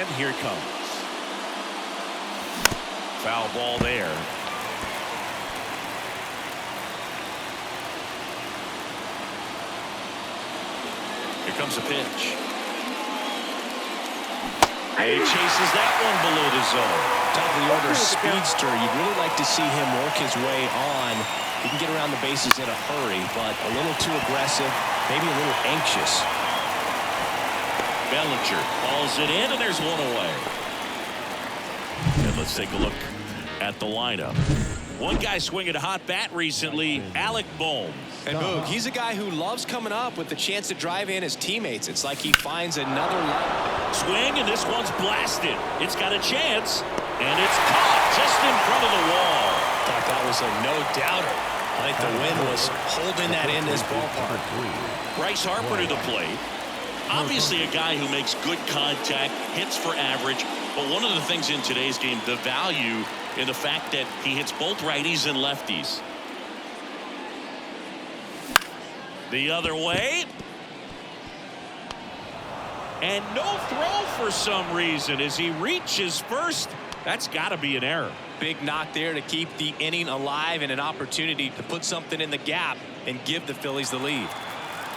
and here it comes. Foul ball there. Here comes a pitch. And he chases that one below the zone. Top of the order speedster. You'd really like to see him work his way on. He can get around the bases in a hurry, but a little too aggressive, maybe a little anxious. Bellinger calls it in, and there's one away. And let's take a look at the lineup. One guy swinging a hot bat recently, Alec Bohm. And Boog, he's a guy who loves coming up with the chance to drive in his teammates. It's like he finds another line. Swing, and this one's blasted. It's got a chance, and it's caught just in front of the wall. Thought that was a no-doubter. I think the wind was holding that in this ballpark. Bryce Harper to the plate. Obviously a guy who makes good contact, hits for average, but one of the things in today's game, the value in the fact that he hits both righties and lefties. The other way. And no throw for some reason as he reaches first. That's got to be an error. Big knock there to keep the inning alive and an opportunity to put something in the gap and give the Phillies the lead.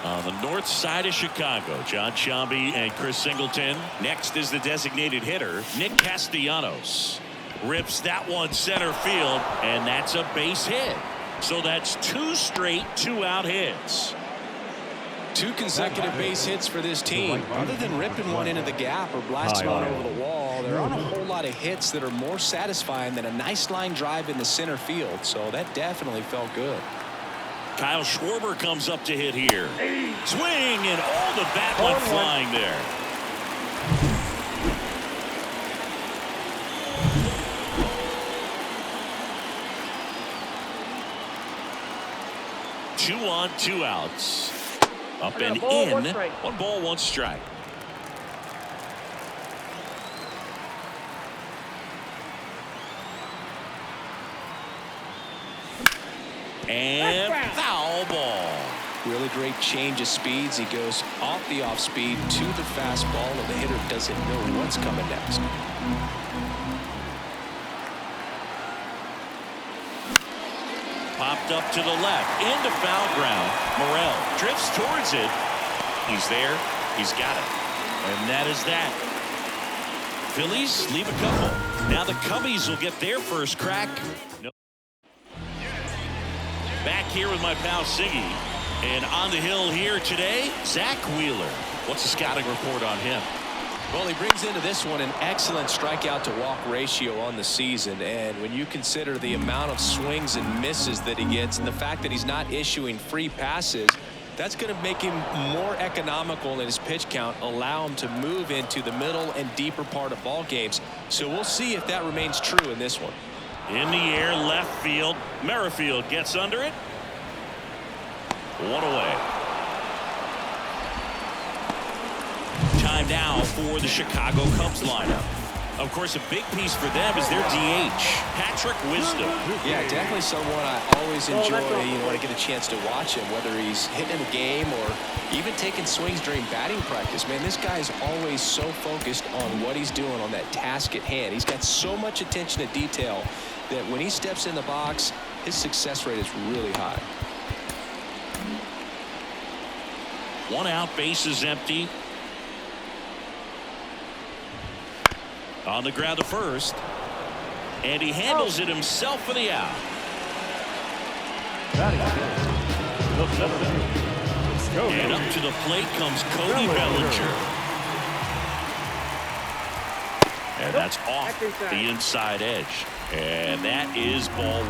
On the north side of Chicago, John Sciambi and Chris Singleton. Next is the designated hitter, Nick Castellanos. Rips that one center field, and that's a base hit. So that's two straight two-out hits. Two consecutive base hits for this team. Other than ripping one into the gap or blasting one over the wall, there aren't a whole lot of hits that are more satisfying than a nice line drive in the center field. So that definitely felt good. Kyle Schwarber comes up to hit here. Swing, and all the bat went flying there. Two on, two outs. Up and in. 1 ball, 1 strike. And foul ball. Really great change of speeds. He goes off the off speed to the fastball, and the hitter doesn't know what's coming next. Popped up to the left into foul ground. Morel drifts towards it. He's there. He's got it. And that is that. Phillies leave a couple. Now the Cubbies will get their first crack. No. Back here with my pal Siggy. And on the hill here today, Zach Wheeler. What's the scouting report on him? Well, he brings into this one an excellent strikeout to walk ratio on the season. And when you consider the amount of swings and misses that he gets and the fact that he's not issuing free passes, that's going to make him more economical in his pitch count, allow him to move into the middle and deeper part of ball games. So we'll see if that remains true in this one. In the air, left field. Merrifield gets under it. One away. Time now for the Chicago Cubs lineup. Of course, a big piece for them is their DH, Patrick Wisdom. Yeah, definitely someone I always enjoy, when I get a chance to watch him, whether he's hitting a game or even taking swings during batting practice. Man, this guy is always so focused on what he's doing on that task at hand. He's got so much attention to detail that when he steps in the box, his success rate is really high. 1 out, base is empty. On the ground to first. And he handles it himself for the out. And up to the plate comes Cody Bellinger. And that's off the inside edge. And that is ball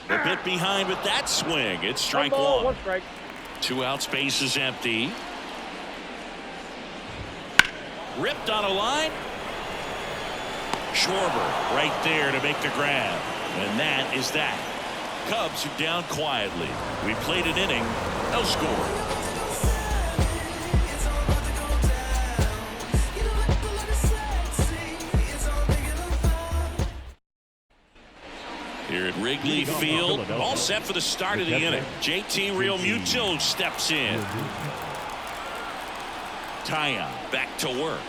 1. A bit behind with that swing. It's strike 1. 1 strike. 2 outs, base is empty. Ripped on a line. Schwarber right there to make the grab. And that is that. Cubs are down quietly. We played an inning. No score. Here at Wrigley Field, all set for the start of the inning. JT Realmuto steps in. Taya back to work.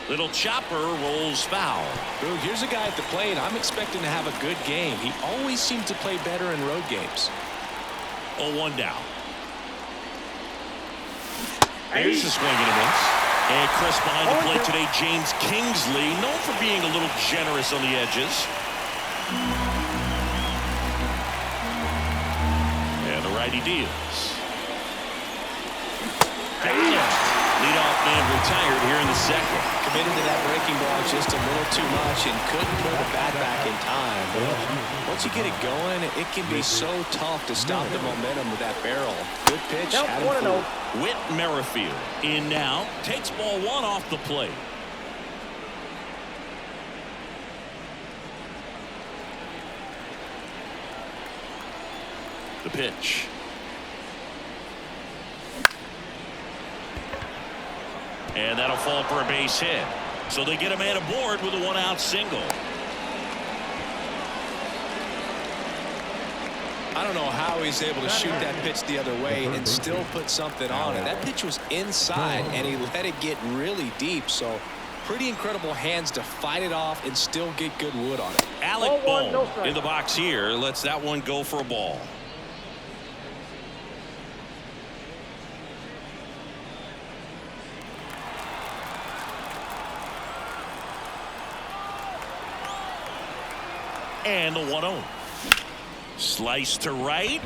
Little chopper rolls foul. Boog, here's a guy at the plate I'm expecting to have a good game. He always seems to play better in road games. 0-1 down. There's a swing and a miss. And Chris behind the plate today, James Kingsley, known for being a little generous on the edges. And the righty deals. Leadoff man retired here in the second. Committed to that breaking ball just a little too much and couldn't pull the bat back in time. Once you get it going, it can be so tough to stop the momentum with that barrel. Good pitch. Had him fooled. Whit Merrifield in now. Takes ball one off the plate. The pitch. And that'll fall for a base hit. So they get a man aboard with a one-out single. I don't know how he's able to shoot that pitch the other way and still put something on it. That pitch was inside, and he let it get really deep. So pretty incredible hands to fight it off and still get good wood on it. Alec Bohm in the box here lets that one go for a ball. And the 1-0. Slice to right.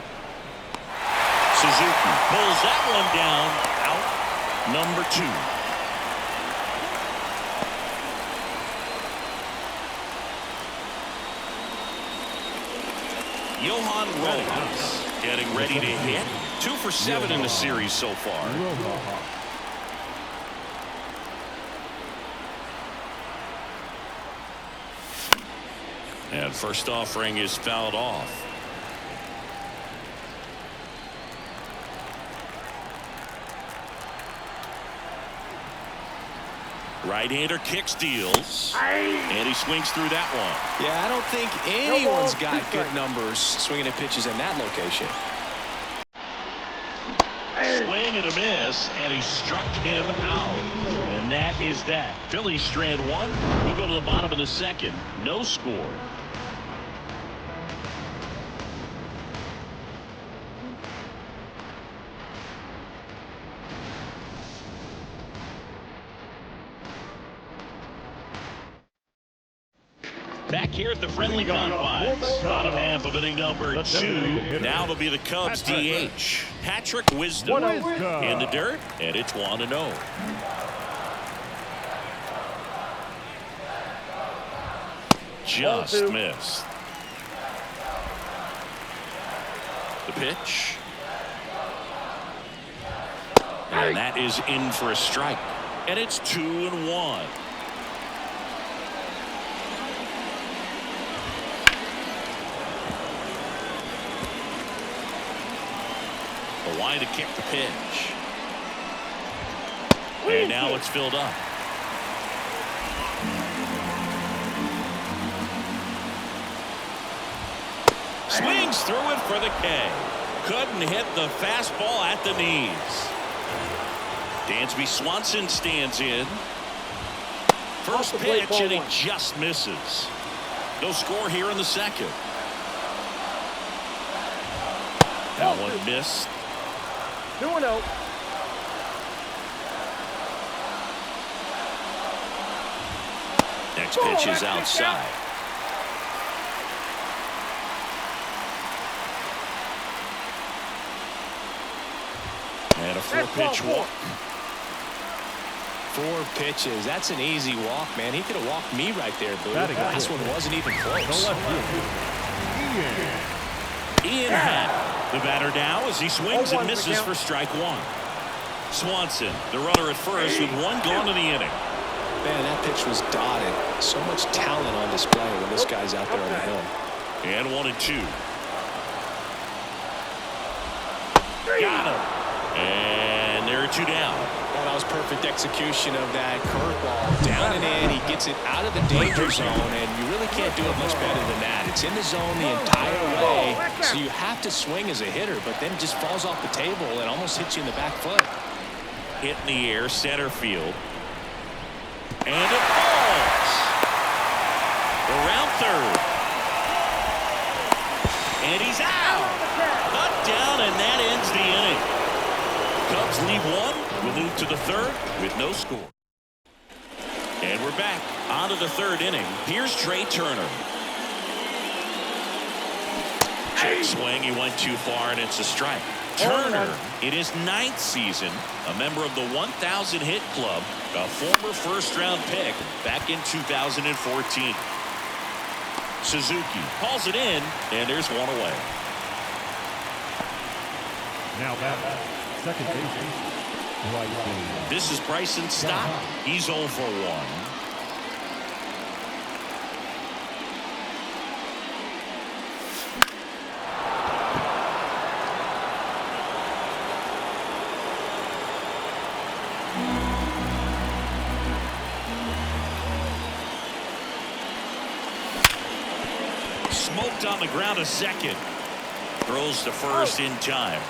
Suzuki pulls that one down. Out number 2. Johan Rojas getting ready to hit. 2 for 7 in the series so far. And first offering is fouled off. Right-hander kick steals. And he swings through that one. Yeah, I don't think anyone's got good numbers swinging at pitches in that location. Swing and a miss, and he struck him out. And that is that. Phillies strand 1. We go to the bottom of the second. No score. Back here at the friendly confines. Bottom half of inning number 2. Now it'll be the Cubs DH. Patrick Wisdom in the dirt, and it's 1-0. Just missed. The pitch. And that is in for a strike. And it's 2-1. Wide to kick the pitch. And now it's filled up. Swings through it for the K. Couldn't hit the fastball at the knees. Dansby Swanson stands in. First pitch, and he just misses. No score here in the second. That one missed. 2-0. Next pitch is outside. And a 4-pitch walk. 4 pitches. That's an easy walk, man. He could have walked me right there, Boo. This one wasn't even close. Ian Happ, the batter now as he swings and misses for strike 1. Swanson, the runner at first with 1 gone in the inning. Man, that pitch was dotted. So much talent on display when this guy's out there on the hill. And 1-2. Got him. And there are 2 down. Well, that was perfect execution of that curveball. Down and in, he gets it out of the danger zone, and you really can't do it much better than that. It's in the zone the entire way, so you have to swing as a hitter, but then it just falls off the table and almost hits you in the back foot. hit in the air, center field. And it falls. Around third. And he's out. Cut down, and that ends the inning. Cubs lead one. We'll move to the third with no score. And we're back on to the third inning. Here's Trey Turner. Check swing. He went too far, and it's a strike. Turner, in his 9th season, a member of the 1,000 hit club, a former first-round pick back in 2014. Suzuki hauls it in, and there's one away. Now back, second base. This is Bryson Stott. He's 0 for 1. Smoked on the ground a second. Throws to first in time.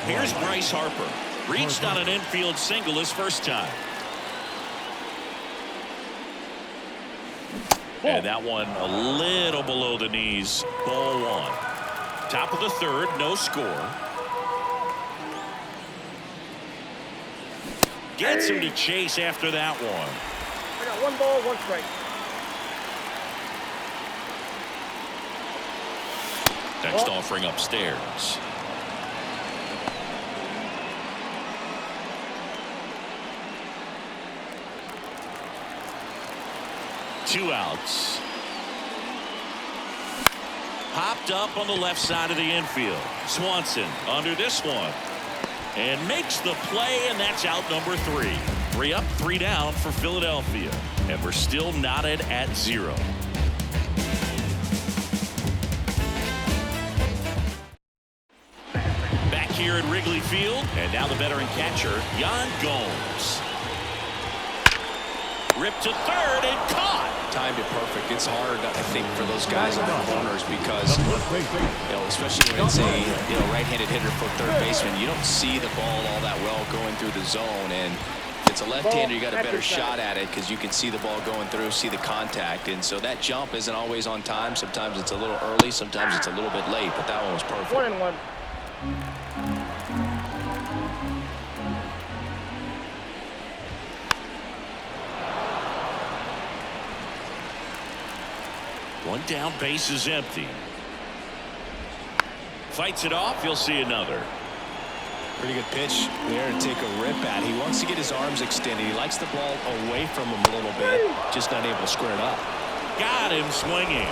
Here's Bryce Harper. Reached on an infield single his first time. And that one a little below the knees. Ball 1. Top of the third, no score. Gets him to chase after that one. I got 1 ball, 1 strike. Next offering upstairs. Two outs. Hopped up on the left side of the infield. Swanson under this one. And makes the play, and that's out number 3. 3 up, 3 down for Philadelphia. And we're still knotted at 0. Back here at Wrigley Field, and now the veteran catcher, Yan Gomes. Ripped to third and caught. Timed it perfect. It's hard, I think, for those guys in the corners because, especially when it's a right-handed hitter for third baseman, you don't see the ball all that well going through the zone. And if it's a left-hander, you got a better shot at it because you can see the ball going through, see the contact. And so that jump isn't always on time. Sometimes it's a little early, sometimes it's a little bit late, but that one was perfect. 1-1. One down, base is empty. Fights it off. You'll see another. Pretty good pitch there to take a rip at. He wants to get his arms extended. He likes the ball away from him a little bit, just not able to square it up. Got him swinging.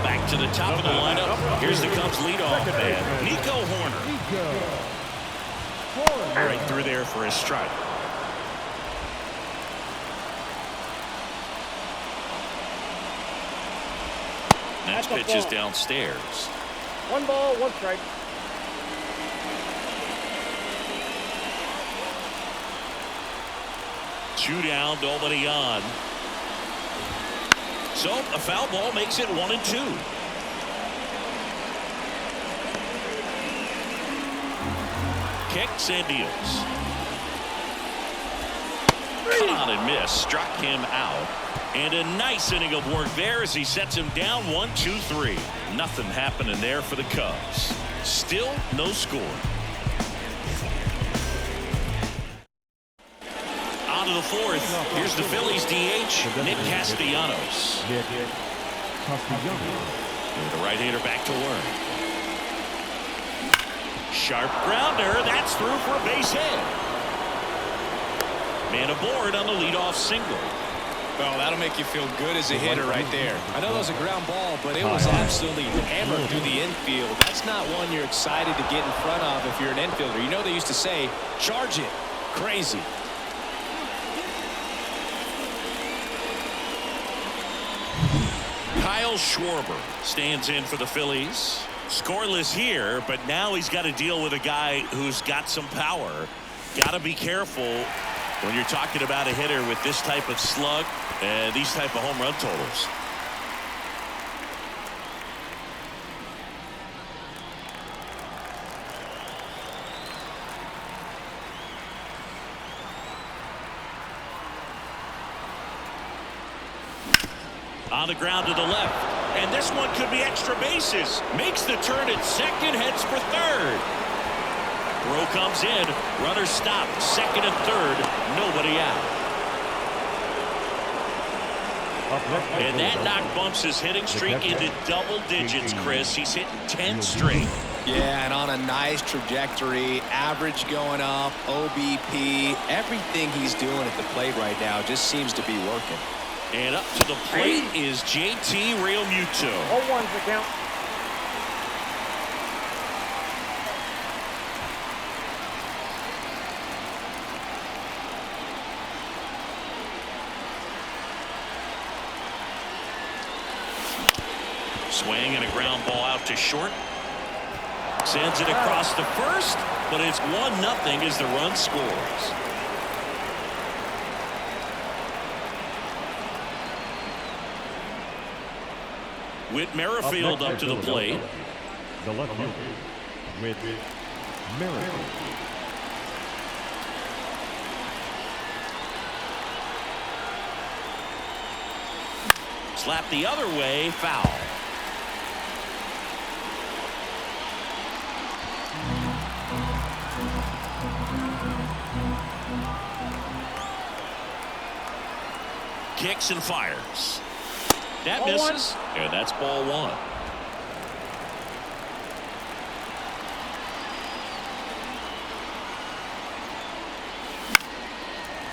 Back to the top of the lineup. Here's the Cubs leadoff man, Nico Horner. Right through there for a strike. Next pitch is downstairs. 1 ball, 1 strike. Two down, nobody on. So a foul ball makes it 1-2. Kicks and deals. Caught and missed. Struck him out. And a nice inning of work there as he sets him down 1-2-3. Nothing happening there for the Cubs. Still no score. On to the fourth. Here's the Phillies DH, Nick Castellanos. The right-hander back to work. Sharp grounder. That's through for a base hit. Man aboard on the leadoff single. Well, that'll make you feel good as a hitter right there. I know that was a ground ball, but it was absolutely hammered through the infield. That's not one you're excited to get in front of if you're an infielder. You know they used to say, charge it. Crazy. Kyle Schwarber stands in for the Phillies. Scoreless here, but now he's got to deal with a guy who's got some power. Got to be careful when you're talking about a hitter with this type of slug and these type of home run totals. On the ground to the left. And this one could be extra bases. Makes the turn at second, heads for third. Throw comes in. Runner stopped. Second and third. Nobody out. And that knock bumps his hitting streak into double digits, Chris. He's hitting 10 straight. Yeah, and on a nice trajectory. Average going up. OBP. Everything he's doing at the plate right now just seems to be working. And up to the plate is JT Realmuto. 0-1's the count. Swing and a ground ball out to short. Sends it across the first, but it's 1-0 as the run scores. Whit Merrifield up to the plate. The left fielder, Whit Merrifield. Slap the other way, foul. Kicks and fires. That misses, and that's ball one.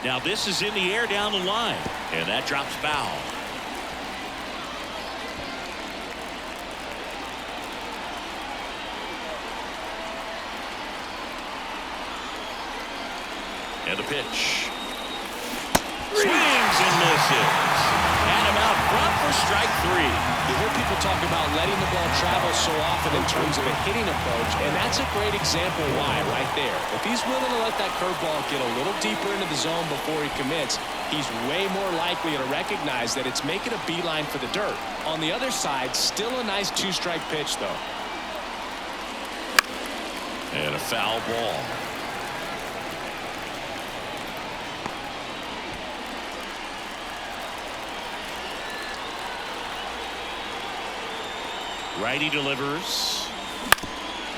Now this is in the air down the line, and that drops foul. And the pitch. Swings and misses. And him out front for strike three. You hear people talk about letting the ball travel so often in terms of a hitting approach, and that's a great example why right there. If he's willing to let that curveball get a little deeper into the zone before he commits, he's way more likely to recognize that it's making a beeline for the dirt. On the other side, still a nice two-strike pitch, though. And a foul ball. Righty delivers.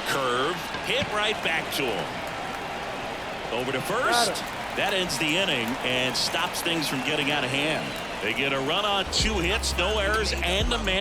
Curve. Hit right back to him. Over to first. That ends the inning and stops things from getting out of hand. They get a run on 2 hits, no errors, and a man.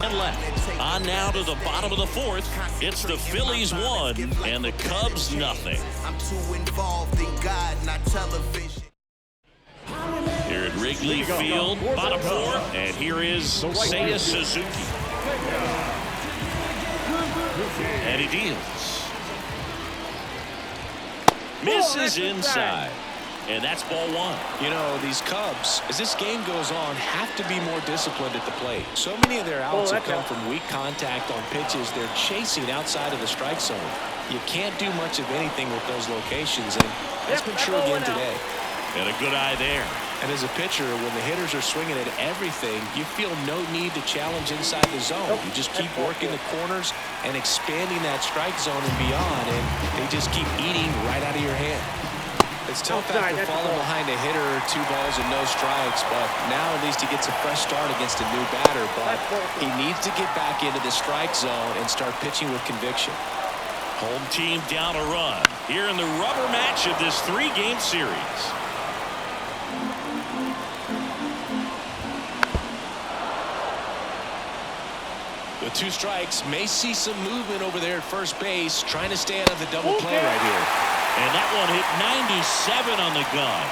And left. On now to the bottom of the fourth. It's the Phillies 1 and the Cubs nothing. I'm too involved in God, not television. Here at Wrigley Field, bottom fourth, and here is Seiya Suzuki. And he deals. Misses inside. And that's ball one. You know, these Cubs, as this game goes on, have to be more disciplined at the plate. So many of their outs have come from weak contact on pitches they're chasing outside of the strike zone. You can't do much of anything with those locations, and that's been true again today. And a good eye there. And as a pitcher, when the hitters are swinging at everything, you feel no need to challenge inside the zone. You just keep working the corners and expanding that strike zone and beyond, and they just keep eating right out of your hand. It's tough after falling behind a hitter, 2 balls and no strikes, but now at least he gets a fresh start against a new batter. But he needs to get back into the strike zone and start pitching with conviction. Home team down a run here in the rubber match of this 3-game series. The With 2 strikes, may see some movement over there at first base, trying to stay out of the double play right here. And that one hit 97 on the gun.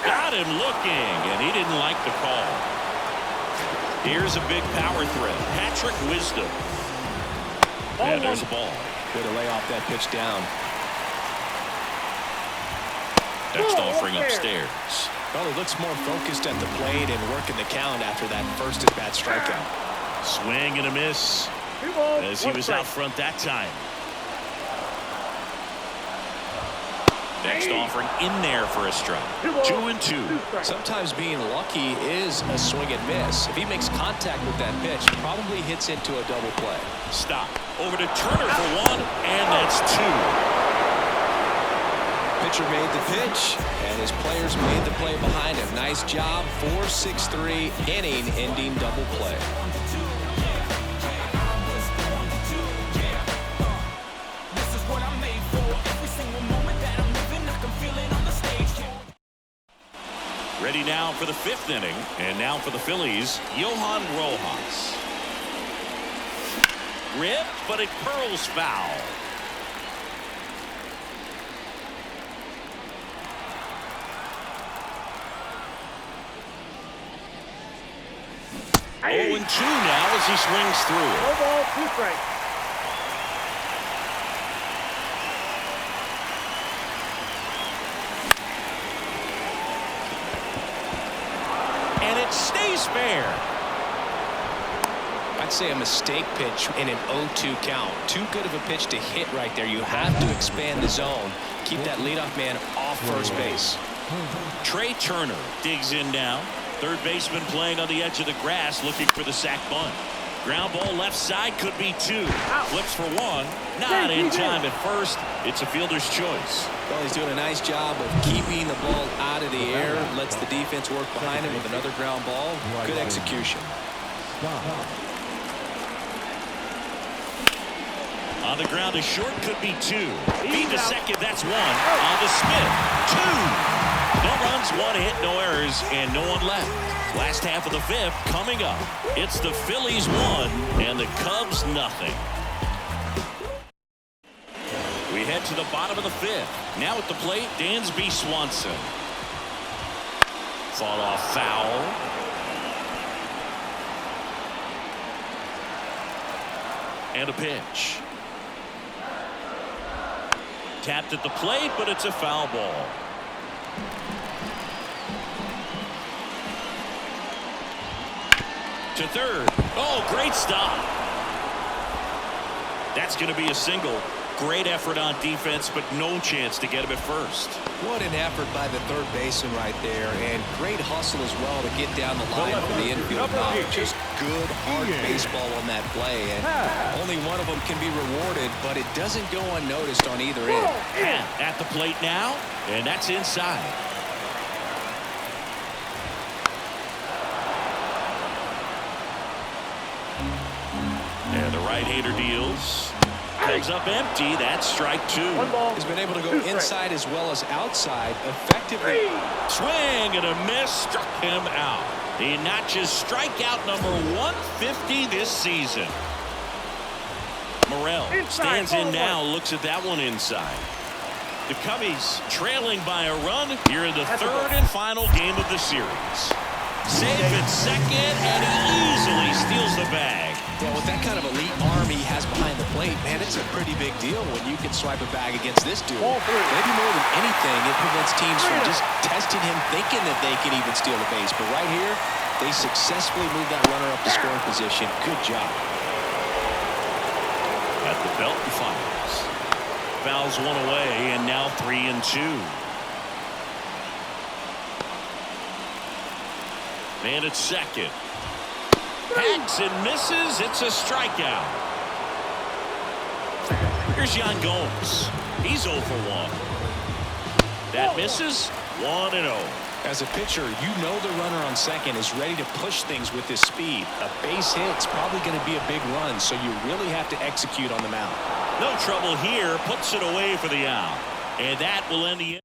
Got him looking, and he didn't like the call. Here's a big power threat. Patrick Wisdom. And there's a ball. Good to lay off that pitch down. Next offering upstairs. Well, he looks more focused at the plate and working the count after that first at-bat strikeout. Swing and a miss as he was out front that time. Next offering in there for a strike. 2-2. Sometimes being lucky is a swing and miss. If he makes contact with that pitch, probably hits into a double play. Stop. Over to Turner for 1, and that's 2. Pitcher made the pitch, and his players made the play behind him. Nice job. 4-6-3 inning-ending double play. Ready now for the 5th inning, and now for the Phillies, Johan Rojas. Ripped, but it curls foul. Hey. 0-2 now as he swings through it. No ball, 2 strikes. And it stays fair. I'd say a mistake pitch in an 0-2 count. Too good of a pitch to hit right there. You have to expand the zone. Keep that leadoff man off first base. Trey Turner digs in now. Third baseman playing on the edge of the grass, looking for the sac bunt. Ground ball left side, could be 2. Flips for 1. Not in time at first. It's a fielder's choice. Well, he's doing a nice job of keeping the ball out of the air. Lets the defense work behind him with another ground ball. Good execution. On the ground, a short could be 2. Feed to second, that's 1. On the spin, 2. No runs, 1 hit, no errors, and no one left. Last half of the 5th coming up. It's the Phillies 1 and the Cubs nothing. We head to the bottom of the 5th. Now at the plate, Dansby Swanson. Fought off foul. And a pitch. Tapped at the plate, but it's a foul ball. To third. Oh, great stop. That's going to be a single. Great effort on defense, but no chance to get him at first. What an effort by the third baseman right there, and great hustle as well to get down the line for the infield knock. Just good, hard baseball on that play, and only one of them can be rewarded, but it doesn't go unnoticed on either end. At the plate now, and that's inside. And the right-hander deals. Comes up empty. That's strike 2. He's been able to go inside as well as outside effectively. Swing and a miss. Struck him out. He notches strikeout number 150 this season. Morel stands in now. Looks at that one inside. The Cubbies trailing by a run here in the 3rd and final game of the series. Safe at second, and he easily steals the bag. Yeah, with that kind of elite arm he has behind the plate, man, it's a pretty big deal when you can swipe a bag against this dude. Maybe more than anything, it prevents teams from just testing him, thinking that they can even steal the base. But right here, they successfully moved that runner up to scoring position. Good job. At the belt and fires. Fouls 1 away, and now 3-2. Man at second. Hacks and misses. It's a strikeout. Here's Yan Gomes. He's 0 for 1. That misses. 1-0. As a pitcher, you know the runner on second is ready to push things with his speed. A base hit's probably going to be a big run, so you really have to execute on the mound. No trouble here. Puts it away for the out. And that will end the inning.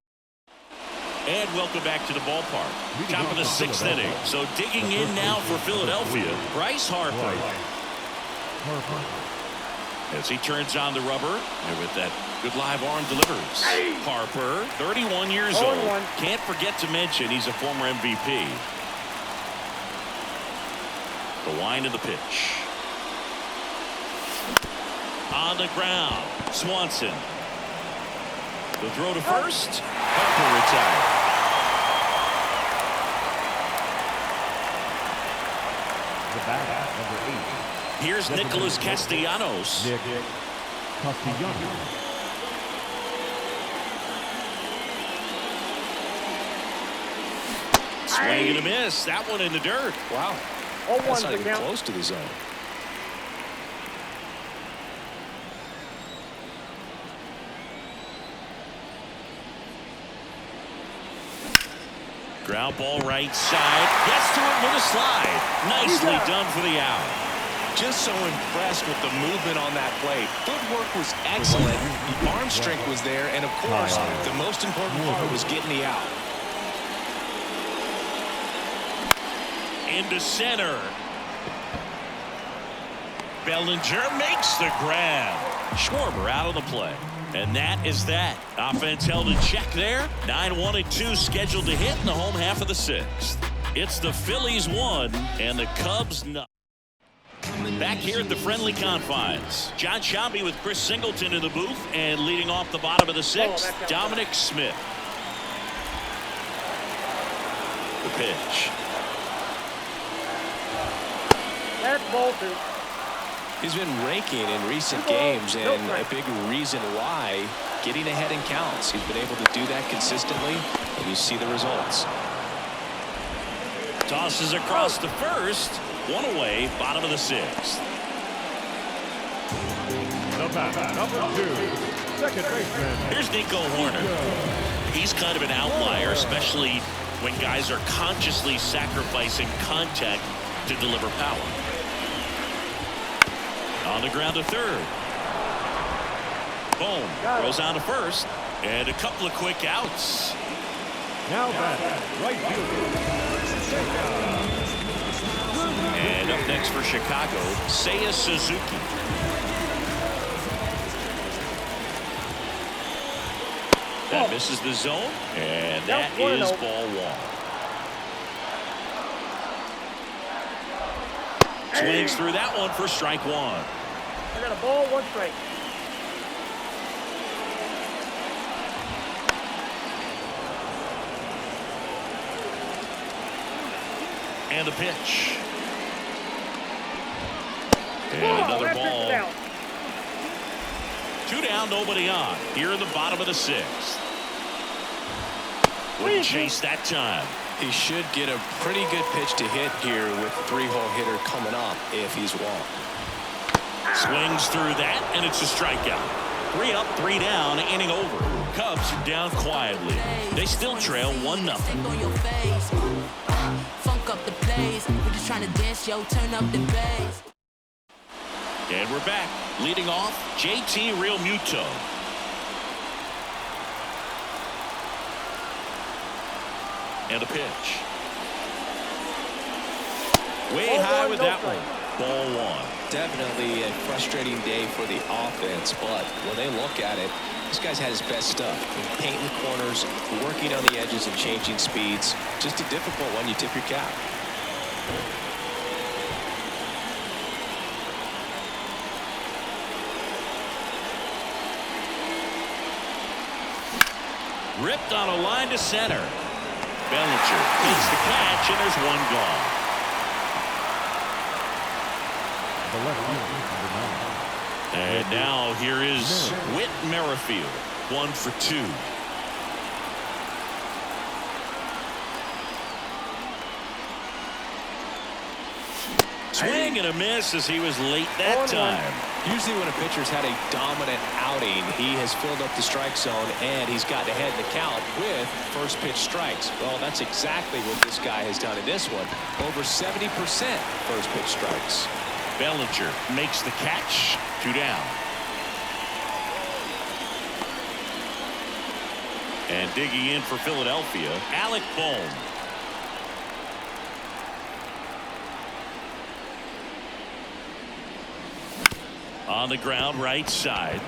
And welcome back to the ballpark. Top of the 6th inning. So digging in now for Philadelphia, Bryce Harper. As he turns on the rubber, and with that good live arm delivers. Harper, 31 years old. Can't forget to mention he's a former MVP. The wind of the pitch. On the ground, Swanson. The throw to first. Harper retired. The batter, number 8. Here's Nicholas Castellanos. Nick Castellanos. Swing and a miss. That one in the dirt. Wow. That's not even close to the zone. Ground ball right side. Gets to it with a slide. Nicely done for the out. Just so impressed with the movement on that play. Footwork was excellent. The arm strength was there. And, of course, the most important part was getting the out. Into center. Bellinger makes the grab. Schwarber out of the play. And that is that. Offense held in check there. 9-1-2 scheduled to hit in the home half of the 6th. It's the Phillies 1 and the Cubs 0. Back here at the friendly confines. John Shambi with Chris Singleton in the booth, and leading off the bottom of the 6th, Dominic Smith. The pitch. That's ball 2. He's been raking in recent games, and a big reason why, getting ahead in counts. He's been able to do that consistently, and you see the results. Tosses across to first. One away, bottom of the 6th. The batter, number 2. Second baseman. Here's Nico Horner. He's kind of an outlier, especially when guys are consciously sacrificing contact to deliver power. On the ground to third. Boom. Throws on to first. And a couple of quick outs. Now batter, right fielder. And up next for Chicago, Seiya Suzuki. That misses the zone. And that is ball 1. Swings through that one for strike 1. I got a ball, 1 strike. And the pitch. And another ball. 2 down, nobody on. Here in the bottom of the 6th. Wouldn't chase that time. He should get a pretty good pitch to hit here with the 3-hole hitter coming up if he's walked. Swings through that, and it's a strikeout. 3 up, 3 down, inning over. Cubs down quietly. They still trail 1-0. Funk up the plays. We're just trying to dance, yo. Turn up the bass. And we're back. Leading off, JT Realmuto. And a pitch. Way high with that one. Ball 1. Definitely a frustrating day for the offense, but when they look at it, this guy's had his best stuff. Painting the corners, working on the edges and changing speeds. Just a difficult one. You tip your cap. Ripped on a line to center. Bellinger takes the catch, and there's 1 gone. The left fielder, number 9. And now here is Whit Merrifield. 1 for 2. Swing and a miss as he was late that time. Usually when a pitcher's had a dominant outing, he has filled up the strike zone and he's gotten ahead in the count with first pitch strikes. Well, that's exactly what this guy has done in this one. Over 70% first pitch strikes. Bellinger makes the catch. 2 down. And digging in for Philadelphia, Alec Bohm. On the ground, right side.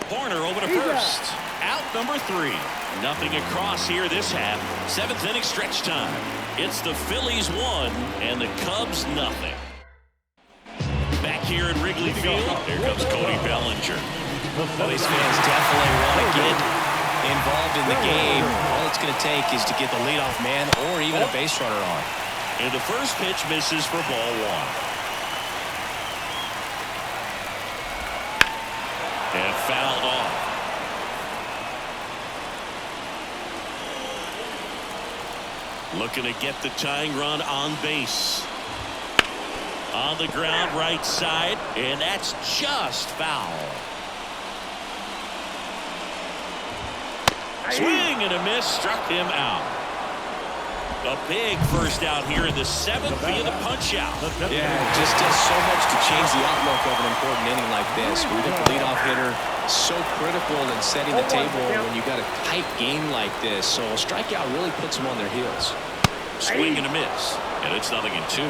Corner over to first. Out number 3. Nothing across here this half. 7th inning stretch time. It's the Phillies 1 and the Cubs nothing. Back here at Wrigley Field, here comes Cody Bellinger. Phillies fans definitely want to get involved in the game. All it's going to take is to get the leadoff man or even a base runner on. And the first pitch misses for ball 1. And fouled off. Looking to get the tying run on base. On the ground, right side, and that's just foul. Swing and a miss, struck him out. A big first out here in the 7th via the punch out. Yeah, it just does so much to change the outlook of an important inning like this. We get the leadoff hitter so critical in setting the table when you got a tight game like this. So a strikeout really puts them on their heels. Swing and a miss, and it's 0-2.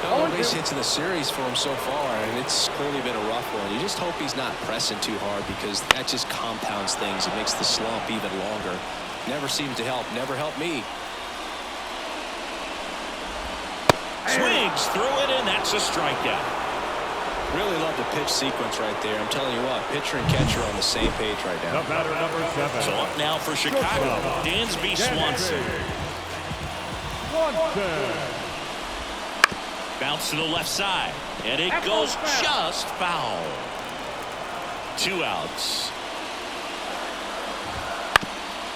No base hits in the series for him so far, and it's clearly been a rough one. You just hope he's not pressing too hard because that just compounds things. It makes the slump even longer. Never seems to help. Never helped me. Swings through it, and that's a strikeout. Really love the pitch sequence right there. I'm telling you what, pitcher and catcher are on the same page right now. The batter number 7. So up now for Chicago, Dansby Swanson. Bounce to the left side, and it goes just foul. 2 outs.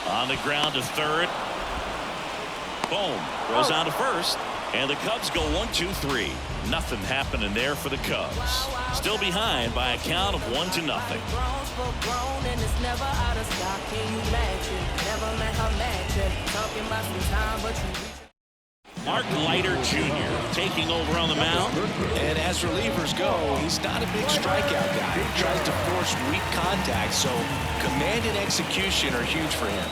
On the ground to third. Boom. Goes on to first. And the Cubs go 1-2-3. Nothing happening there for the Cubs. Still behind by a count of 1-0. Mark Leiter Jr. taking over on the mound. And as relievers go, he's not a big strikeout guy. He tries to force weak contact, so command and execution are huge for him.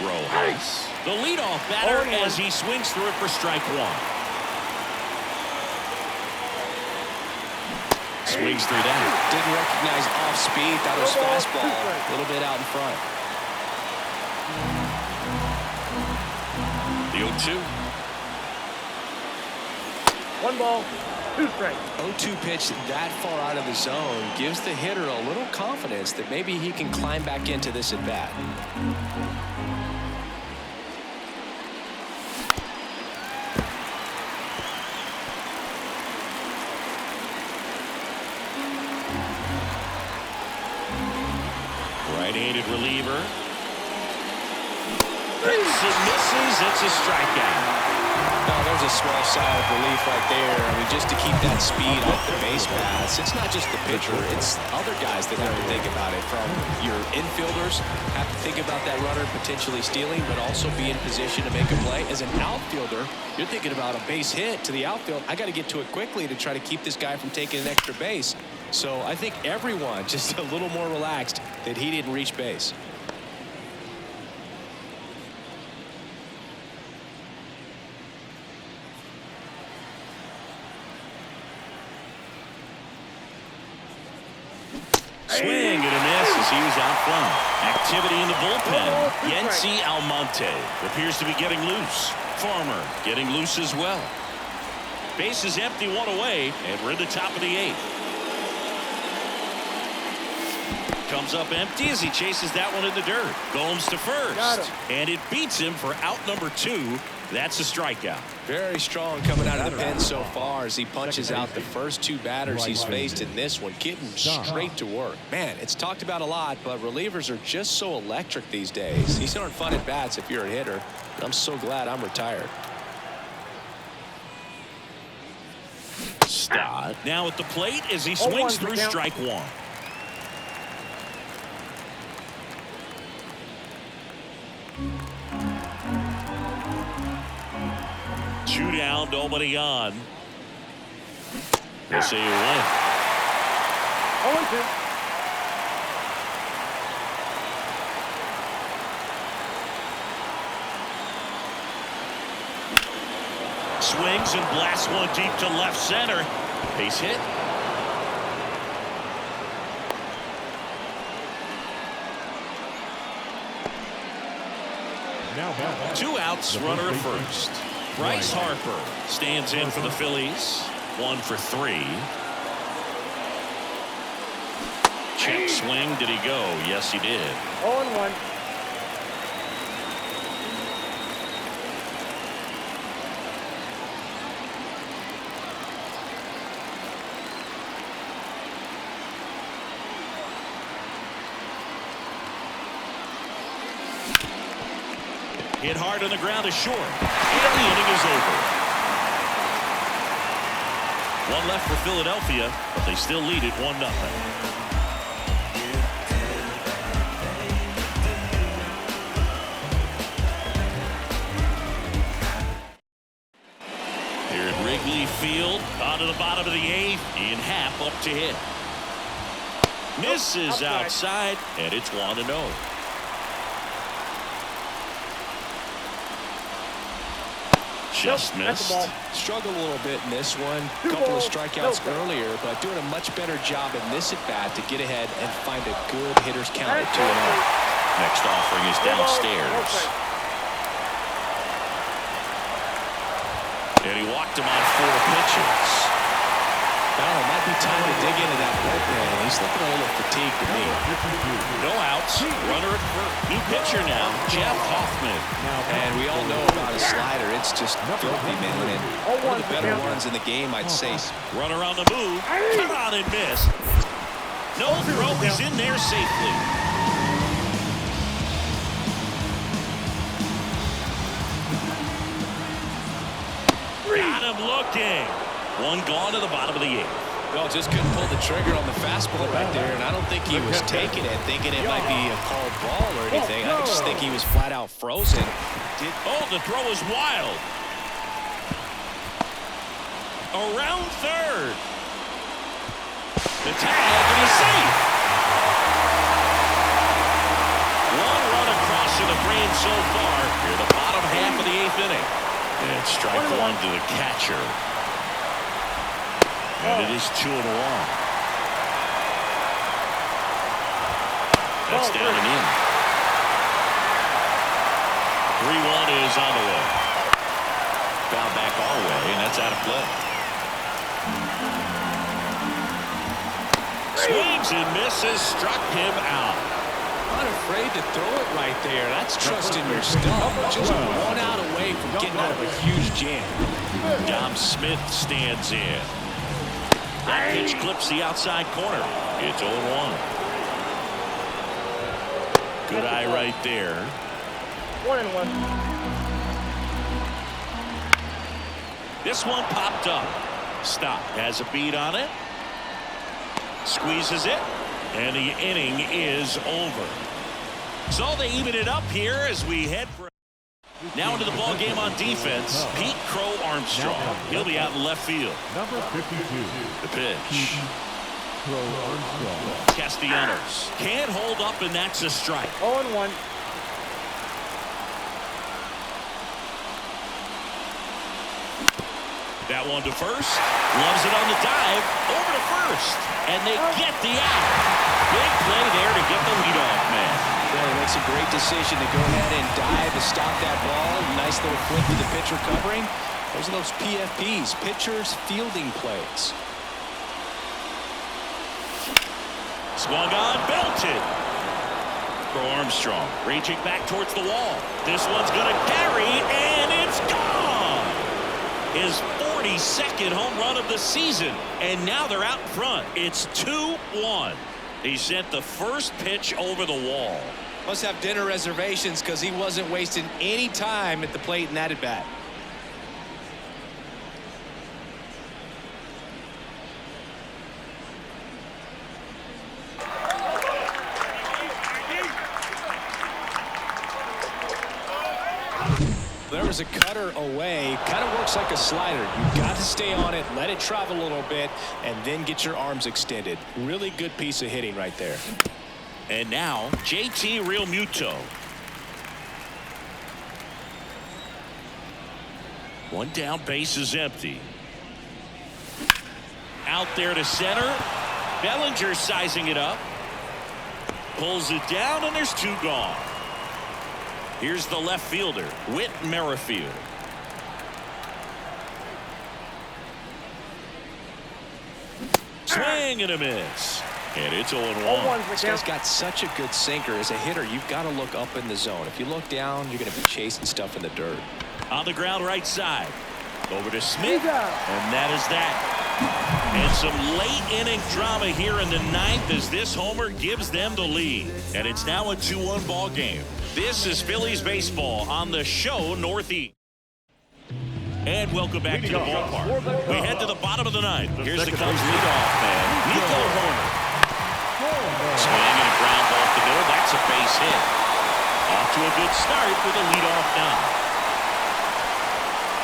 Rojas, the leadoff batter, as he swings through it for strike 1. Swings through that. Didn't recognize off speed. That was fastball. A little bit out in front. The 0-2. 1 ball, 2 strikes. 0-2 pitch that far out of the zone gives the hitter a little confidence that maybe he can climb back into this at bat. Right-handed reliever. Hits and misses. It's a strikeout. Oh, there's a small sigh of relief right there. I mean, just to keep that speed off the base paths. It's not just the pitcher. It's other guys that have to think about it. From your infielders have to think about that runner potentially stealing, but also be in position to make a play. As an outfielder, you're thinking about a base hit to the outfield. I got to get to it quickly to try to keep this guy from taking an extra base. So I think everyone just a little more relaxed that he didn't reach base. Swing and a miss as he was out front. Activity in the bullpen. Yency Almonte appears to be getting loose. Farmer getting loose as well. Base is empty, 1 away, and we're in the top of the 8th. Comes up empty as he chases that one in the dirt. Gomes to first, and it beats him for out number 2. That's a strikeout. Very strong coming out of the pen so far as he punches out the first 2 batters he's faced in this one, getting straight to work. Man, it's talked about a lot, but relievers are just so electric these days. These aren't fun at bats if you're a hitter. I'm so glad I'm retired. Stott now at the plate as he swings through strike 1. Two down, nobody on. We'll see you win. 0-2. swings and blasts one deep to left center. Base hit. Two outs, runner at first. Bryce Harper stands in for the Phillies. 1 for 3. Check swing. Did he go? Yes, he did. 0-1. Hit hard on the ground is short. And the inning is over. One left for Philadelphia, but they still lead it 1-0. Here at Wrigley Field, onto the bottom of the 8th. Ian Happ up to hit. Misses outside, and it's 1-0. Just missed. Struggled a little bit in this one. A couple of strikeouts earlier, but doing a much better job in this at bat to get ahead and find a good hitter's count at 2-0. Next offering is downstairs. And he walked him on 4 pitches. Well, it might be time to dig into that bullpen. He's looking a little fatigued to me. No outs. Runner at first. New pitcher now, Jeff Hoffman. And we all know about his slider. It's just filthy, man. And one of the better ones in the game, I'd say. Runner on the move. Cut on and miss. No throw. He's in there safely. Got him looking. One gone to the bottom of the 8th. Well, just couldn't pull the trigger on the fastball right there, and I don't think he was taking it, thinking it might be a called ball or anything. I just think he was flat out frozen. Oh, the throw is wild. Around third. The tag, and he's safe. One run across to the frame so far. Here, the bottom half of the 8th inning. And strike 1 to the catcher. And it is 2-1. That's down and in. 3-1 is on the way. Foul back our way, and that's out of play. Swings and misses, struck him out. Not afraid to throw it right there. That's trusting your stuff. Just 1 out away from getting out of a huge jam. Dom Smith stands in. That pitch clips the outside corner. It's 0-1. Good eye right there. 1-1. This one popped up. Stop. Has a beat on it. Squeezes it. And the inning is over. So they even it up here as we head for. Now into the ball game on defense, Pete Crow Armstrong. He'll be out in left field. Number 52. The pitch. Crow Armstrong. Castellanos can't hold up, and that's a strike. 0-1. That one to first. Loves it on the dive. Over to first. And they get the out. Big play there to get the leadoff man. Well, he makes a great decision to go ahead and dive to stop that ball. Nice little flip to the pitcher covering. Those are those PFPs, pitchers fielding plays. Swung on, belted. For Armstrong, reaching back towards the wall. This one's going to carry, and it's gone. His 42nd home run of the season, and now they're out in front. It's 2-1. He sent the first pitch over the wall. Must have dinner reservations because he wasn't wasting any time at the plate in that at bat. There was a cutter away. Kind of works like a slider. You've got to stay on it, let it travel a little bit, and then get your arms extended. Really good piece of hitting right there. And now, JT Realmuto. One down, base is empty. Out there to center. Bellinger sizing it up. Pulls it down, and there's two gone. Here's the left fielder, Whit Merrifield. Swing and a miss. And it's 0-1. This guy's got such a good sinker. As a hitter, you've got to look up in the zone. If you look down, you're going to be chasing stuff in the dirt. On the ground right side. Over to Smith. And that is that. And some late inning drama here in the ninth as this homer gives them the lead. And it's now a 2-1 ball game. This is Phillies baseball on the show Northeast. And welcome back to the ballpark. We head to the bottom of the ninth. Here's the Cubs leadoff man, Nico Hoerner. Swing and a ground ball to the middle. That's a base hit. Off to a good start with a leadoff now.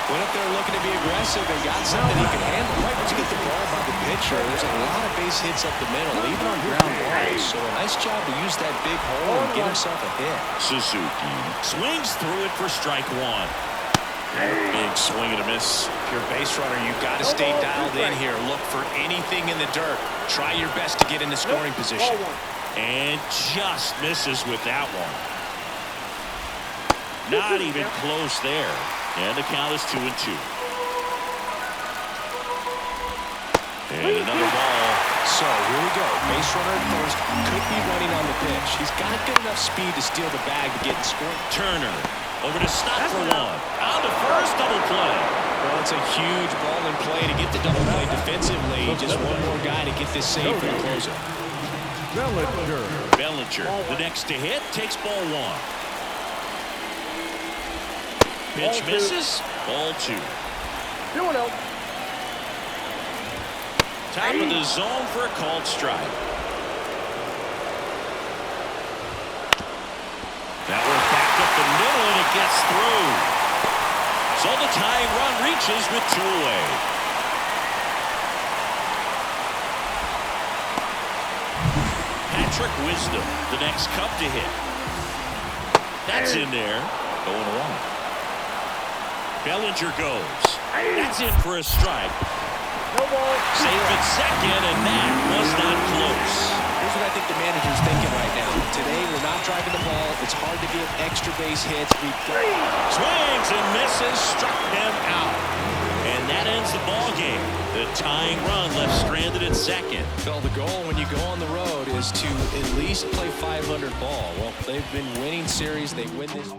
Went up there looking to be aggressive and got something he can handle. Right to get the ball by the pitcher. There's a lot of base hits up the middle, even on ground balls. So a nice job to use that big hole and get himself a hit. Suzuki swings through it for strike one. Big swing and a miss. If you're a base runner, you've got to stay dialed in here. Look for anything in the dirt. Try your best to get in the scoring position. And just misses with that one. Not even close there. And the count is 2-2. And another ball. So here we go. Base runner at first. Could be running on the pitch. He's got good enough speed to steal the bag to get in scoring. Turner over to Stock for one. On to first, double play. Well, it's a huge ball in play to get the double play defensively. Just one more guy to get this save for the closer. Bellinger, the next to hit, takes ball one. Pitch misses. Ball two. 2-0. Top of the zone for a called strike. That one back up the middle, and it gets through. So the tying run reaches with two away. Patrick Wisdom, the next Cub to hit. That's in there. 0-1. Bellinger goes. That's in for a strike. No ball. Safe at second, and that was not close. Here's what I think the manager's thinking right now. Today, we're not driving the ball. It's hard to get extra base hits. Swings and misses, struck him out. And that ends the ball game. The tying run left stranded at second. Phil, the goal when you go on the road is to at least play 500 ball. Well, they've been winning series. They win this.